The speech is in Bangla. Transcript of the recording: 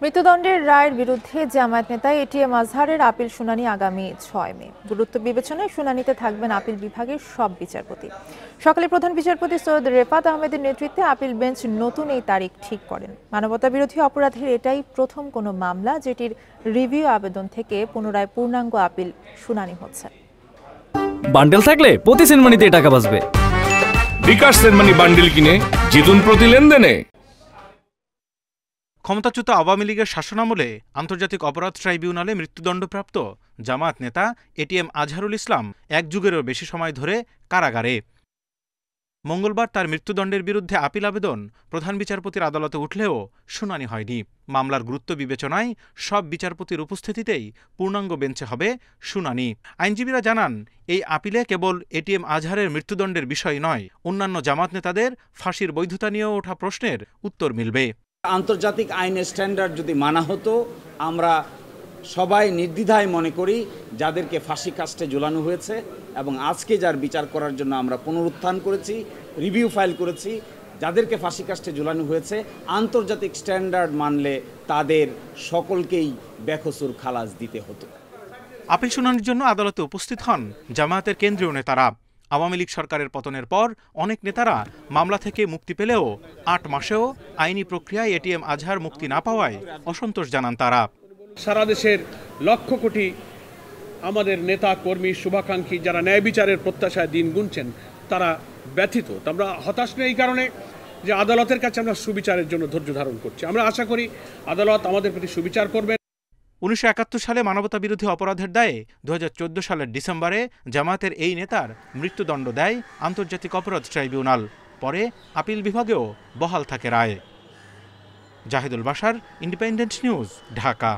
মৃত্যুদণ্ডের রায়ের বিরুদ্ধে জামায়াত নেতা এটিএম আজহারের আপিল শুনানি আগামী 6 মে। গুরুত্ব বিবেচনায় শুনানিতে থাকবেন আপিল বিভাগের সব বিচারপতি। সকালে প্রধান বিচারপতি সৈয়দ রেফাত আহমেদের নেতৃত্বে আপিল বেঞ্চ নতুন এই তারিখ ঠিক করেন। মানবতাবিরোধী অপরাধের এটাই প্রথম কোনো মামলা যেটির রিভিউ আবেদন থেকে পুনরায় পূর্ণাঙ্গ আপিল শুনানি হচ্ছে। বান্ডেল থাকলে প্রতি সেনমানিতে টাকা বাঁচবে। বিকাশ সেনমানি বান্ডেল কিনে জিতুন প্রতি লেনদেনে। ক্ষমতাচ্যুত আওয়ামী লীগের শাসনামলে আন্তর্জাতিক অপরাধ ট্রাইব্যুনালে মৃত্যুদণ্ডপ্রাপ্ত জামায়াত নেতা এটিএম আজহারুল ইসলাম 1 যুগেরও বেশি সময় ধরে কারাগারে। মঙ্গলবার তার মৃত্যুদণ্ডের বিরুদ্ধে আপিল আবেদন প্রধান বিচারপতির আদালতে উঠলেও শুনানি হয়নি। মামলার গুরুত্ব বিবেচনায় সব বিচারপতির উপস্থিতিতেই পূর্ণাঙ্গ বেঞ্চে হবে শুনানি। আইনজীবীরা জানান, এই আপিলে কেবল এটিএম আজহারের মৃত্যুদণ্ডের বিষয় নয়, অন্যান্য জামায়াত নেতাদের ফাঁসির বৈধতা নিয়েও ওঠা প্রশ্নের উত্তর মিলবে। আন্তর্জাতিক আইনের স্ট্যান্ডার্ড যদি মানা হতো, আমরা সবাই নির্দ্বিধায় মনে করি যাদেরকে ফাঁসি কাস্টে ঝোলানো হয়েছে এবং আজকে যার বিচার করার জন্য আমরা পুনরুত্থান করেছি, রিভিউ ফাইল করেছি, যাদেরকে ফাঁসি কাস্টে ঝোলানো হয়েছে আন্তর্জাতিক স্ট্যান্ডার্ড মানলে তাদের সকলকেই বেকসুর খালাস দিতে হতো। আপিল শুনানির জন্য আদালতে উপস্থিত হন জামায়াতের কেন্দ্রীয় নেতারা। আওয়ামী লীগ সরকারের পতনের পর অনেক নেতারা মামলা থেকে মুক্তি পেলেও 8 মাসেও আইনি প্রক্রিয়ায় এটিএম আজহার মুক্তি না পাওয়ায় অসন্তোষ জানান তারা। সারা দেশের লক্ষ কোটি আমাদের নেতা কর্মী শুভাকাঙ্ক্ষী যারা ন্যায় বিচারের প্রত্যাশায় দিন গুনছেন তারা ব্যথিত। আমরা হতাশ নই এই কারণে যে আদালতের কাছে আমরা সুবিচারের জন্য ধৈর্য ধারণ করছি। আমরা আশা করি আদালত আমাদের প্রতি সুবিচার করবে। 1971 সালে মানবতাবিরোধী অপরাধের দায়ে 2014 সালের ডিসেম্বরে জামায়াতের এই নেতার মৃত্যুদণ্ড দেয় আন্তর্জাতিক অপরাধ ট্রাইব্যুনাল। পরে আপিল বিভাগেও বহাল থাকে রায়। Zahidul Bashar, independent news, Dhaka.